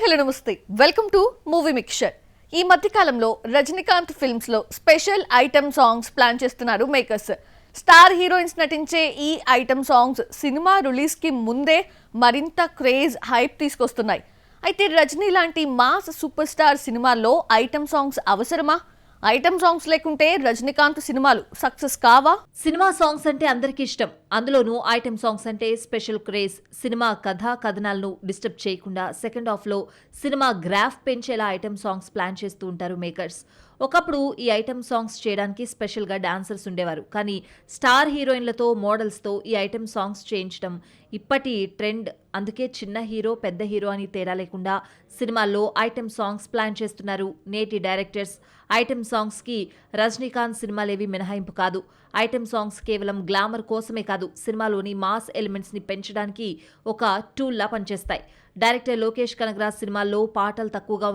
Hello నమస్తే welcome to movie mixture. ఈ మధ్య కాలంలో రజనీకాంత్ ఫిల్మ్స్ లో స్పెషల్ ఐటమ్ సాంగ్స్ ప్లాన్ చేస్తున్నారు మేకర్స్. స్టార్ హీరోయిన్స్ నటించే ఈ ఐటమ్ సాంగ్స్ సినిమా రిలీజ్ కి ముందే మరింత క్రేజ్ హైప్ తీసుకొస్తున్నాయి. అయితే రజనీ లాంటి మాస్ సూపర్ స్టార్ సినిమాల్లో ఐటమ్ సాంగ్స్ అవసరమా? ఐటమ్ సాంగ్స్ లేకుంటే రజనీకాంత్ సినిమాలు సక్సెస్ కావా? సినిమా సాంగ్స్ అంటే అందరికీ ఇష్టం. అందులోనూ ఐటమ్ సాంగ్స్ అంటే స్పెషల్ క్రేజ్. సినిమా కథనాలను డిస్టర్బ్ చేయకుండా సెకండ్ హాఫ్ లో సినిమా గ్రాఫ్ పెంచేలా ఐటమ్ సాంగ్స్ ప్లాన్ చేస్తూ ఉంటారు మేకర్స్. ఒకప్పుడు ఈ ఐటమ్ సాంగ్స్ చేయడానికి స్పెషల్ గా డాన్సర్స్ ఉండేవారు. కానీ స్టార్ హీరోయిన్లతో మోడల్స్ తో ఈ ఐటమ్ సాంగ్స్ చేయించడం ఇప్పటి ట్రెండ్. అందుకే చిన్న హీరో పెద్ద హీరో అని తేడా లేకుండా సినిమాల్లో ఐటమ్ సాంగ్స్ ప్లాన్ చేస్తున్నారు నేటి డైరెక్టర్స్. ఐటమ్ సాంగ్స్ కి రజనీకాంత్ సినిమాలేవి మినహాయింపు కాదు. ఐటమ్ సాంగ్స్ కేవలం గ్లామర్ కోసమే కాదు, సినిమాలోని మాస్ ఎలిమెంట్స్ ని పెంచడానికి ఒక టూల్ లా పనిచేస్తాయి. డైరెక్టర్ లోకేష్ కనగరాజ్ సినిమాల్లో పాటలు తక్కువగా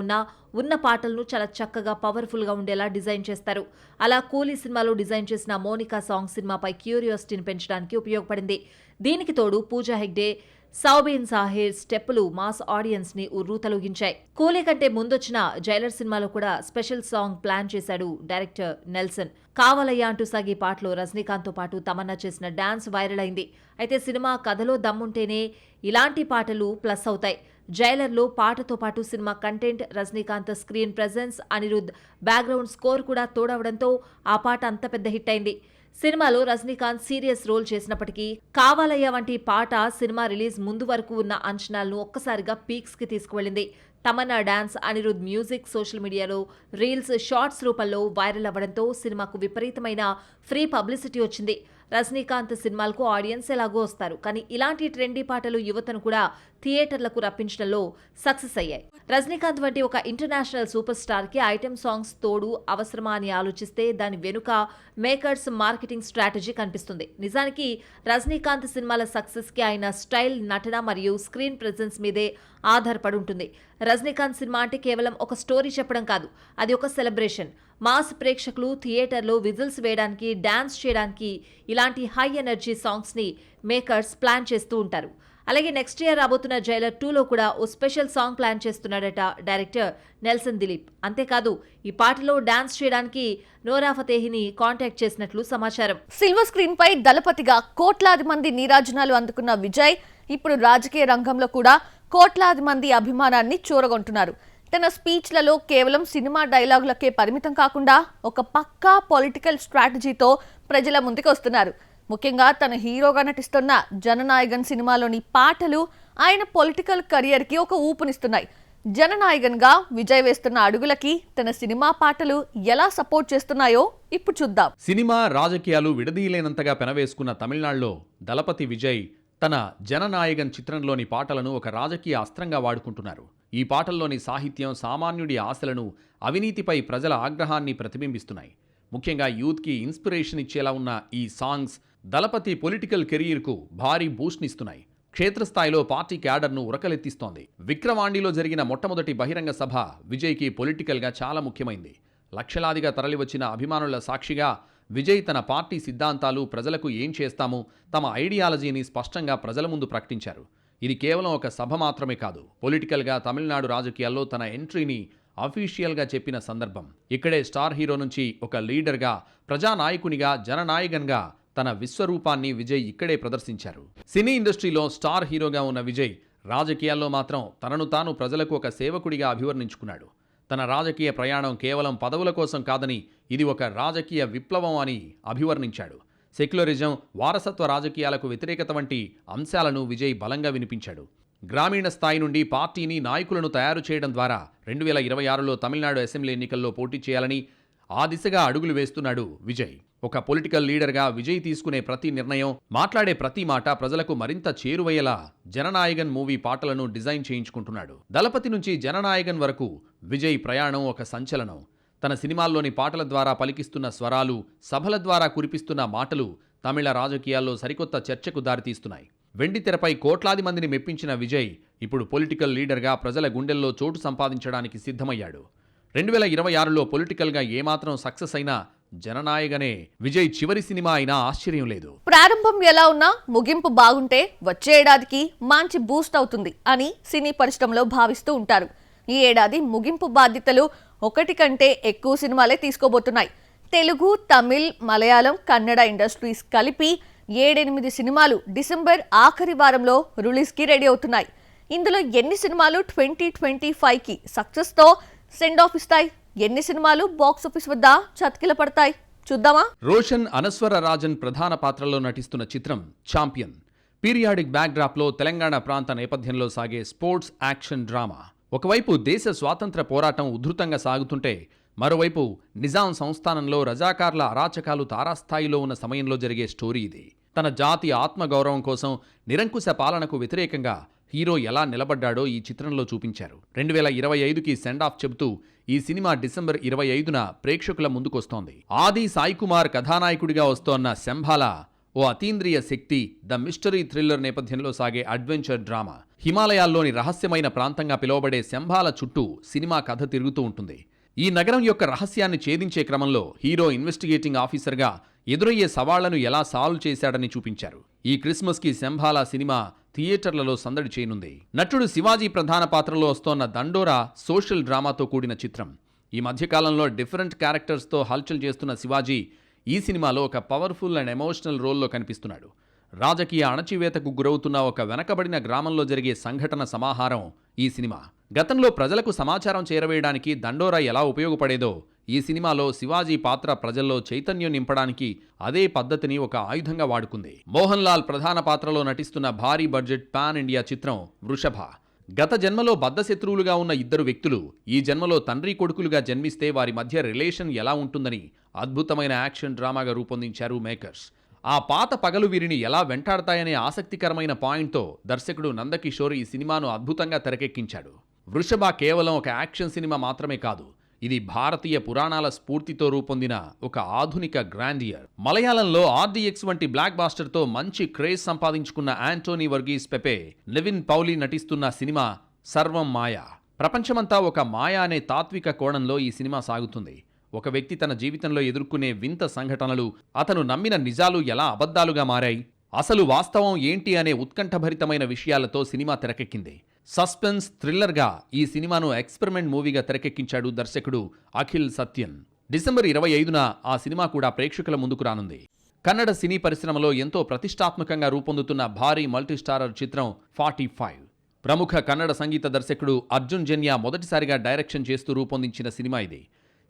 ఉన్న పాటలను చాలా చక్కగా పవర్ఫుల్ గా ఉండేలా డిజైన్ చేస్తారు. అలా కూలీ సినిమాలో డిజైన్ చేసిన మోనికా సాంగ్ సినిమాపై క్యూరియాసిటీని పెంచడానికి ఉపయోగపడింది. దీనికి తోడు పూజా హెగ్డే, సౌబీన్ సాహిర్ స్టెప్పులు మాస్ ఆడియన్స్ ని ఉర్రూతలూగించాయి. కూలీ కంటే ముందొచ్చిన జైలర్ సినిమాలో కూడా స్పెషల్ సాంగ్ ప్లాన్ చేశాడు డైరెక్టర్ నెల్సన్. కావాలయ్యా అంటూ సాగే పాటలో రజనీకాంత్ తో పాటు తమన్నా చేసిన డాన్స్ వైరల్ అయింది. అయితే సినిమా కథలో దమ్ముంటేనే ఇలాంటి పాటలు ప్లస్ అవుతాయి. జైలర్లో పాటతో పాటు cinema content, Rajinikanth screen presence, Anirudh background score కూడా తోడవడంతో ఆ పాట అంత పెద్ద హిట్ అయింది. సినిమాలో రజనీకాంత్ సీరియస్ రోల్ చేసినప్పటికీ కావాలయ్య వంటి పాట సినిమా రిలీజ్ ముందు వరకు ఉన్న అంచనాలను ఒక్కసారిగా పీక్స్ కి తీసుకువెళ్లింది. Tamannaah dance, Anirudh music social మీడియాలో రీల్స్, షార్ట్స్ రూపంలో వైరల్ అవ్వడంతో సినిమాకు విపరీతమైన ఫ్రీ పబ్లిసిటీ వచ్చింది. రజనీకాంత్ సినిమాలకు ఆడియన్స్ ఎలాగో వస్తారు, కానీ ఇలాంటి ట్రెండీ పాటలు యువతను కూడా థియేటర్లకు రప్పించడంలో సక్సెస్ అయ్యాయి. రజనీకాంత్ వంటి ఒక ఇంటర్నేషనల్ సూపర్ స్టార్ కి ఐటమ్ సాంగ్స్ తోడు అవసరమా అని ఆలోచిస్తే దాని వెనుక మేకర్స్ మార్కెటింగ్ స్ట్రాటజీ కనిపిస్తుంది. నిజానికి రజనీకాంత్ సినిమాల సక్సెస్ కి ఆయన స్టైల్, నటన మరియు స్క్రీన్ ప్రెజెన్స్ మీదే ఆధారపడి ఉంటుంది. రజనీకాంత్ సినిమా అంటే కేవలం ఒక స్టోరీ చెప్పడం కాదు, అది ఒక సెలబ్రేషన్. మాస్ ప్రేక్షకులు థియేటర్లో విజిల్స్ వేయడానికి, డాన్స్ చేయడానికి ఇలాంటి హై ఎనర్జీ సాంగ్స్ ని మేకర్స్ ప్లాన్ చేస్తూ ఉంటారు. అలాగే నెక్స్ట్ ఇయర్ రాబోతున్న జైలర్ 2లో కూడా ఓ స్పెషల్ సాంగ్ ప్లాన్ చేస్తున్నాడట డైరెక్టర్ నెల్సన్ దిలీప్. అంతేకాదు ఈ పాటలో డాన్స్ చేయడానికి నోరా ఫతేహిని కాంటాక్ట్ చేసినట్లు సమాచారం. సిల్వర్ స్క్రీన్ పై దళపతిగా కోట్లాది మంది నీరాజనాలు అందుకున్న విజయ్ ఇప్పుడు రాజకీయ రంగంలో కూడా కోట్లాది మంది అభిమానాన్ని చూరగొంటున్నారు. తన స్పీచ్లలో కేవలం సినిమా డైలాగులకే పరిమితం కాకుండా ఒక పక్కా పొలిటికల్ స్ట్రాటజీతో ప్రజల ముందుకు వస్తున్నారు. ముఖ్యంగా తన హీరోగా నటిస్తున్న జననాయగన్ సినిమాలోని పాటలు ఆయన పొలిటికల్ కెరియర్కి ఒక ఊపునిస్తున్నాయి. జననాయగన్ గా విజయ్ వేస్తున్న అడుగులకి తన సినిమా పాటలు ఎలా సపోర్ట్ చేస్తున్నాయో ఇప్పుడు చూద్దాం. సినిమా, రాజకీయాలు విడదీయలేనంతగా పెనవేసుకున్న తమిళనాడులో దళపతి విజయ్ తన జననాయగన్ చిత్రంలోని పాటలను ఒక రాజకీయ అస్త్రంగా వాడుకుంటున్నారు. ఈ పాటల్లోని సాహిత్యం సామాన్యుడి ఆశలను, అవినీతిపై ప్రజల ఆగ్రహాన్ని ప్రతిబింబిస్తున్నాయి. ముఖ్యంగా యూత్కి ఇన్స్పిరేషన్ ఇచ్చేలా ఉన్న ఈ సాంగ్స్ దళపతి పొలిటికల్ కెరీర్కు భారీ బూస్ట్నిస్తున్నాయి. క్షేత్రస్థాయిలో పార్టీ క్యాడర్ను ఉరకలెత్తిస్తోంది. విక్రవాండిలో జరిగిన మొట్టమొదటి బహిరంగ సభ విజయ్కి పొలిటికల్గా చాలా ముఖ్యమైంది. లక్షలాదిగా తరలివచ్చిన అభిమానుల సాక్షిగా విజయ్ తన పార్టీ సిద్ధాంతాలు, ప్రజలకు ఏం చేస్తాము, తమ ఐడియాలజీని స్పష్టంగా ప్రజల ముందు ప్రకటించారు. ఇది కేవలం ఒక సభ మాత్రమే కాదు, పొలిటికల్గా తమిళనాడు రాజకీయాల్లో తన ఎంట్రీని అఫీషియల్గా చెప్పిన సందర్భం. ఇక్కడే స్టార్ హీరో నుంచి ఒక లీడర్గా, ప్రజానాయకునిగా, జననాయకన్గా తన విశ్వరూపాన్ని విజయ్ ఇక్కడే ప్రదర్శించారు. సినీ ఇండస్ట్రీలో స్టార్ హీరోగా ఉన్న విజయ్ రాజకీయాల్లో మాత్రం తనను తాను ప్రజలకు ఒక సేవకుడిగా అభివర్ణించుకున్నాడు. తన రాజకీయ ప్రయాణం కేవలం పదవుల కోసం కాదని, ఇది ఒక రాజకీయ విప్లవం అని అభివర్ణించాడు. సెక్యులరిజం, వారసత్వ రాజకీయాలకు వ్యతిరేకత వంటి అంశాలను విజయ్ బలంగా వినిపించాడు. గ్రామీణ స్థాయి నుండి పార్టీని, నాయకులను తయారు చేయడం ద్వారా 2026లో తమిళనాడు అసెంబ్లీ ఎన్నికల్లో పోటీ చేయాలని ఆ దిశగా అడుగులు వేస్తున్నాడు విజయ్. ఒక పొలిటికల్ లీడర్గా విజయ్ తీసుకునే ప్రతి నిర్ణయం, మాట్లాడే ప్రతి మాట ప్రజలకు మరింత చేరువయ్యేలా జననాయగన్ మూవీ పాటలను డిజైన్ చేయించుకుంటున్నాడు. దళపతి నుంచి జననాయగన్ వరకు విజయ్ ప్రయాణం ఒక సంచలనం. తన సినిమాల్లోని పాటల ద్వారా పలికిస్తున్న స్వరాలు, సభల ద్వారా కురిపిస్తున్న మాటలు తమిళ రాజకీయాల్లో సరికొత్త చర్చకు దారితీస్తున్నాయి. వెండి తెరపై కోట్లాది మందిని మెప్పించిన విజయ్ ఇప్పుడు పొలిటికల్ లీడర్గా ప్రజల గుండెల్లో చోటు సంపాదించడానికి సిద్ధమయ్యాడు. 2026లో పొలిటికల్గా ఏమాత్రం సక్సెస్ అయినా జననాయగనే విజయ్ చివరి సినిమా అయినా ఆశ్చర్యం లేదు. ప్రారంభం ఎలా ఉన్నా ముగింపు బాగుంటే వచ్చే ఏడాదికి మంచి బూస్ట్ అవుతుంది అని సినీ పరిశ్రమలో భావిస్తూ ఉంటారు. ఈ ఏడాది ముగింపు బాధ్యతలు ఒకటి కంటే ఎక్కువ సినిమాలే తీసుకోబోతున్నాయి. తెలుగు, తమిళ్, మలయాళం, కన్నడ ఇండస్ట్రీస్ కలిపి 7-8 సినిమాలు డిసెంబర్ ఆఖరి వారంలో రిలీజ్కి రెడీ అవుతున్నాయి. ఇందులో ఎన్ని సినిమాలు 2025కి సక్సెస్తో సెండ్ ఆఫ్ ఇస్తాయి, ఎన్ని సినిమాలు బాక్సాఫీస్ వద్ద చతికిల పడతాయి చూద్దామా? రోషన్, అనస్వర రాజన్ ప్రధాన పాత్రలో నటిస్తున్న చిత్రం ఛాంపియన్. పీరియాడిక్ బ్యాక్డ్రాప్లో తెలంగాణ ప్రాంత నేపథ్యంలో సాగే స్పోర్ట్స్ యాక్షన్ డ్రామా. ఒకవైపు దేశ స్వాతంత్ర పోరాటం ఉధృతంగా సాగుతుంటే మరోవైపు నిజాం సంస్థానంలో రజాకార్ల అరాచకాలు తారాస్థాయిలో ఉన్న సమయంలో జరిగే స్టోరీ ఇది. తన జాతి ఆత్మగౌరవం కోసం నిరంకుశ పాలనకు వ్యతిరేకంగా హీరో ఎలా నిలబడ్డాడో ఈ చిత్రంలో చూపించారు. 2025కి సెండ్ ఆఫ్ చెబుతూ ఈ సినిమా డిసెంబర్ 25న ప్రేక్షకుల ముందుకొస్తోంది. ఆది సాయి కుమార్ కథానాయకుడిగా వస్తోన్న శంభాల ఓ అతీంద్రియ శక్తి, ద మిస్టరీ థ్రిల్లర్ నేపథ్యంలో సాగే అడ్వెంచర్ డ్రామా. హిమాలయాల్లోని రహస్యమైన ప్రాంతంగా పిలువబడే శంభాల చుట్టూ సినిమా కథ తిరుగుతూ ఉంటుంది. ఈ నగరం యొక్క రహస్యాన్ని ఛేదించే క్రమంలో హీరో ఇన్వెస్టిగేటింగ్ ఆఫీసర్గా ఎదురయ్యే సవాళ్లను ఎలా సాల్వ్ చేశాడని చూపించారు. ఈ క్రిస్మస్కి శంభాల సినిమా థియేటర్లలో సందడి చేయనుంది. నటుడు శివాజీ ప్రధాన పాత్రలో వస్తోన్న దండోరా సోషల్ డ్రామాతో కూడిన చిత్రం. ఈ మధ్యకాలంలో డిఫరెంట్ క్యారెక్టర్స్తో హల్చల్ చేస్తున్న శివాజీ ఈ సినిమాలో ఒక పవర్ఫుల్ అండ్ ఎమోషనల్ రోల్లో కనిపిస్తున్నాడు. రాజకీయ అణచివేతకు గురవుతున్న ఒక వెనకబడిన గ్రామంలో జరిగే సంఘటన సమాహారం ఈ సినిమా. గతంలో ప్రజలకు సమాచారం చేరవేయడానికి దండోరా ఎలా ఉపయోగపడేదో ఈ సినిమాలో శివాజీ పాత్ర ప్రజల్లో చైతన్యం నింపడానికి అదే పద్ధతిని ఒక ఆయుధంగా వాడుకుంది. మోహన్ లాల్ ప్రధాన పాత్రలో నటిస్తున్న భారీ బడ్జెట్ పాన్ ఇండియా చిత్రం వృషభ. గత జన్మలో బద్ధశత్రువులుగా ఉన్న ఇద్దరు వ్యక్తులు ఈ జన్మలో తండ్రి కొడుకులుగా జన్మిస్తే వారి మధ్య రిలేషన్ ఎలా ఉంటుందని అద్భుతమైన యాక్షన్ డ్రామాగా రూపొందించారు మేకర్స్. ఆ పాత పగలు వీరిని ఎలా వెంటాడతాయనే ఆసక్తికరమైన పాయింట్తో దర్శకుడు నందకిషోర్ ఈ సినిమాను అద్భుతంగా తెరకెక్కించాడు. వృషభ కేవలం ఒక యాక్షన్ సినిమా మాత్రమే కాదు, ఇది భారతీయ పురాణాల స్ఫూర్తితో రూపొందిన ఒక ఆధునిక గ్రాండియర్. మలయాళంలో RDX వంటి బ్లాక్ బాస్టర్తో మంచి క్రేజ్ సంపాదించుకున్న యాంటోనీ వర్గీస్ పెపే, నివిన్ పౌలి నటిస్తున్న సినిమా సర్వం మాయ. ప్రపంచమంతా ఒక మాయ అనే తాత్విక కోణంలో ఈ సినిమా సాగుతుంది. ఒక వ్యక్తి తన జీవితంలో ఎదుర్కొనే వింత సంఘటనలు, అతను నమ్మిన నిజాలు ఎలా అబద్ధాలుగా మారాయి, అసలు వాస్తవం ఏంటి అనే ఉత్కంఠభరితమైన విషయాలతో సినిమా తెరకెక్కింది. సస్పెన్స్ థ్రిల్లర్గా ఈ సినిమాను ఎక్స్పెరిమెంట్ మూవీగా తెరకెక్కించాడు దర్శకుడు అఖిల్ సత్యన్. డిసెంబర్ 25న ఆ సినిమా కూడా ప్రేక్షకుల ముందుకు రానుంది. కన్నడ సినీ పరిశ్రమలో ఎంతో ప్రతిష్టాత్మకంగా రూపొందుతున్న భారీ మల్టీస్టారర్ చిత్రం 45. ప్రముఖ కన్నడ సంగీత దర్శకుడు అర్జున్ జన్య మొదటిసారిగా డైరెక్షన్ చేస్తూ రూపొందించిన సినిమా ఇది.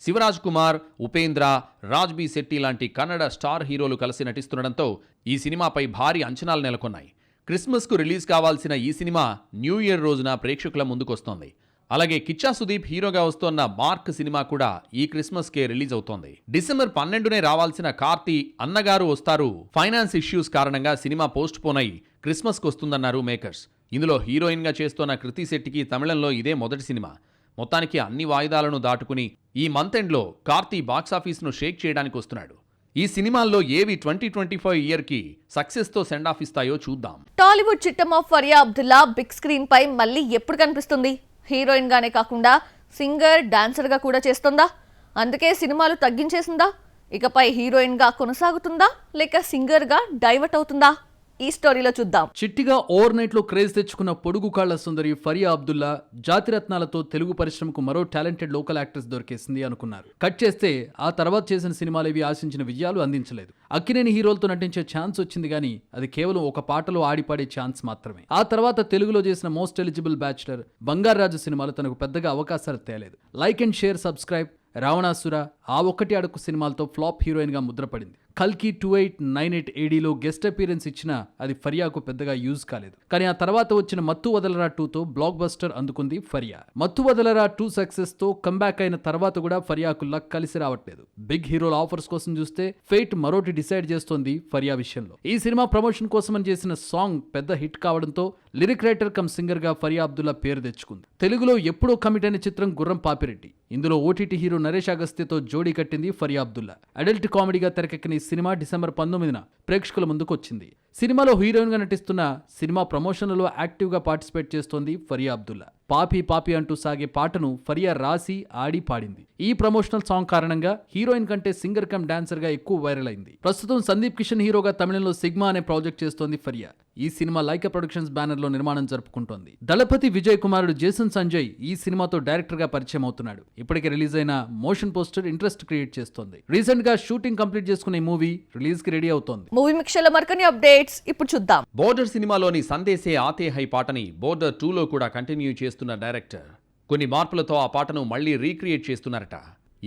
శివరాజ్ కుమార్, ఉపేంద్ర, రాజ్బీ శెట్టి లాంటి కన్నడ స్టార్ హీరోలు కలిసి నటిస్తుండటంతో ఈ సినిమాపై భారీ అంచనాలు నెలకొన్నాయి. క్రిస్మస్కు రిలీజ్ కావాల్సిన ఈ సినిమా న్యూ ఇయర్ రోజున ప్రేక్షకుల ముందుకొస్తోంది. అలాగే కిచ్చా సుదీప్ హీరోగా వస్తోన్న మార్క్ సినిమా కూడా ఈ క్రిస్మస్కే రిలీజ్ అవుతోంది. డిసెంబర్ 12నే రావాల్సిన కార్తీ అన్నగారు వస్తారు ఫైనాన్స్ ఇష్యూస్ కారణంగా సినిమా పోస్ట్ పోన్ అయి క్రిస్మస్కి వస్తుందన్నారు మేకర్స్. ఇందులో హీరోయిన్గా చేస్తోన్న కృతి శెట్టికి తమిళంలో ఇదే మొదటి సినిమా. మొత్తానికి అన్ని వాయిదాలను దాటుకుని ఈ మంత్ ఎండ్లో కార్తీ బాక్సాఫీస్ను షేక్ చేయడానికి వస్తున్నాడు. ఈ సినిమాల్లో ఏవి 2025 ఇయర్కి సక్సెస్తో సెండ్ ఆఫ్ ఇస్తాయో చూద్దాం. టాలీవుడ్ చిట్టమ్మ ఫరియా అబ్దుల్లా బిగ్ స్క్రీన్ పై మళ్ళీ ఎప్పుడు కనిపిస్తుంది? హీరోయిన్ గానే కాకుండా సింగర్, డాన్సర్ గా కూడా చేస్తుందా? అందుకే సినిమాలు తగ్గించేసిందా? ఇకపై హీరోయిన్ గా కొనసాగుతుందా లేక సింగర్ గా డైవర్ట్ అవుతుందా? ఈ స్టోరీలో చూద్దాం. చిట్టిగా ఓవర్ నైట్ లో క్రేజ్ తెచ్చుకున్న పొడుగు కాళ్ల సుందరి ఫరియా అబ్దుల్లా జాతిరత్నాలతో తెలుగు పరిశ్రమకు మరో టాలెంటెడ్ లోకల్ యాక్ట్రెస్ దొరికేసింది అనుకున్నారు. కట్ చేస్తే ఆ తర్వాత చేసిన సినిమాలేవి ఆశించిన విజయాలు అందించలేదు. అక్కినేని హీరోలతో నటించే ఛాన్స్ వచ్చింది కానీ అది కేవలం ఒక పాటలో ఆడిపాడే ఛాన్స్ మాత్రమే. ఆ తర్వాత తెలుగులో చేసిన మోస్ట్ ఎలిజిబుల్ బ్యాచులర్, బంగారాజు సినిమాలు తనకు పెద్దగా అవకాశాలు తేలేదు. Like and share, subscribe, Ravanasura, ఆ ఒక్కటి అడుగు సినిమాలతో ఫ్లాప్ హీరోయిన్ గా ముద్రపడింది. కల్కి 2898 ADలో గెస్ట్ అపీరెన్స్ ఇచ్చినా అది ఫరియాకు పెద్దగా యూజ్ కాలేదు. కానీ ఆ తర్వాత వచ్చిన మత్తు వదలరా 2తో బ్లాక్ బస్టర్ అందుకుంది ఫరియా. మత్తు వదలరా 2 సక్సెస్ తో కంబ్యాక్ అయిన తర్వాత కూడా ఫరియాకు లక్ కలిసి రావట్లేదు. బిగ్ హీరోల ఆఫర్స్ కోసం చూస్తే ఫేట్ మరోటి డిసైడ్ చేస్తోంది ఫరియా విషయంలో. ఈ సినిమా ప్రమోషన్ కోసమని చేసిన సాంగ్ పెద్ద హిట్ కావడంతో లిరిక్ రైటర్ కమ్ సింగర్ గా ఫరియా అబ్దుల్లా పేరు తెచ్చుకుంది. తెలుగులో ఎప్పుడో కమిట్ అయిన చిత్రం గుర్రం పాపిరెడ్డి. ఇందులో OTT హీరో నరేష్ అగస్త్యతో జోడీ కట్టింది ఫరియా అబ్దుల్లా. అడల్ట్ కామెడీగా తెరకెక్కిన ఈ సినిమా డిసెంబర్ 19న ప్రేక్షకుల ముందుకు వచ్చింది. సినిమాలో హీరోయిన్ గా నటిస్తున్న, సినిమా ప్రమోషన్లలో యాక్టివ్ గా పార్టిసిపేట్ చేస్తోంది ఫరియా అబ్దుల్లా. పాపి పాపి అంటూ సాగే పాటను ఫరియా రాసి ఆడి పాడింది. ఈ ప్రమోషనల్ సాంగ్ కారణంగా హీరోయిన్ కంటే సింగర్ కమ్ డాన్సర్ గా ఎక్కువ వైరల్ అయింది. ప్రస్తుతం సందీప్ కిషన్ హీరోగా తమిళంలో సిగ్మా అనే ప్రాజెక్ట్ చేస్తోంది ఫరియా. ఈ సినిమా లైకా ప్రొడక్షన్స్ బ్యానర్ లో నిర్మాణం జరుపుకుంటోంది. దళపతి విజయ్ కుమారుడు జేసన్ సంజయ్ ఈ సినిమాతో డైరెక్టర్ గా పరిచయం అవుతున్నాడు. ఇప్పటికే రిలీజ్ అయిన మోషన్ పోస్టర్ ఇంట్రెస్ట్ క్రియేట్ చేస్తోంది. రీసెంట్ గా షూటింగ్ కంప్లీట్ చేసుకున్న ఈ మూవీ రిలీజ్ కి రెడీ అవుతోంది. మూవీ మిక్చర్లో మరికొన్ని అప్డేట్స్ ఇప్పుడు చూద్దాం. బోర్డర్ సినిమాలోని సందేశే ఆతే హై పాటని బోర్డర్ 2లో కూడా కంటిన్యూ చేస్తున్న డైరెక్టర్ కొన్ని మార్పులతో ఆ పాటను మళ్లీ రీక్రియేట్ చేస్తున్నారట.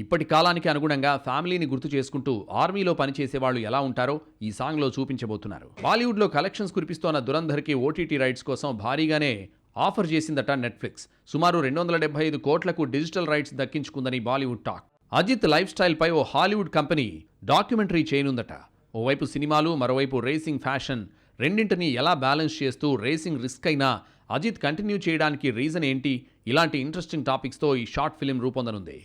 ఇప్పటి కాలానికి అనుగుణంగా ఫ్యామిలీని గుర్తు చేసుకుంటూ ఆర్మీలో పనిచేసేవాళ్లు ఎలా ఉంటారో ఈ సాంగ్లో చూపించబోతున్నారు. బాలీవుడ్లో కలెక్షన్స్ కురిపిస్తోన్న దురంధర్కి ఓటీటీ రైట్స్ కోసం భారీగానే ఆఫర్ చేసిందట నెట్ఫ్లిక్స్. సుమారు 275 కోట్లకు డిజిటల్ రైట్స్ దక్కించుకుందని బాలీవుడ్ టాక్. అజిత్ లైఫ్ స్టైల్పై ఓ హాలీవుడ్ కంపెనీ డాక్యుమెంటరీ చేయనుందట. ఓవైపు సినిమాలు, మరోవైపు రేసింగ్ ఫ్యాషన్ రెండింటినీ ఎలా బ్యాలెన్స్ చేస్తూ రేసింగ్ రిస్క్ అయినా అజిత్ కంటిన్యూ చేయడానికి రీజన్ ఏంటి? ఇలాంటి ఇంట్రెస్టింగ్ టాపిక్స్తో ఈ షార్ట్ ఫిలిం రూపొందనుంది.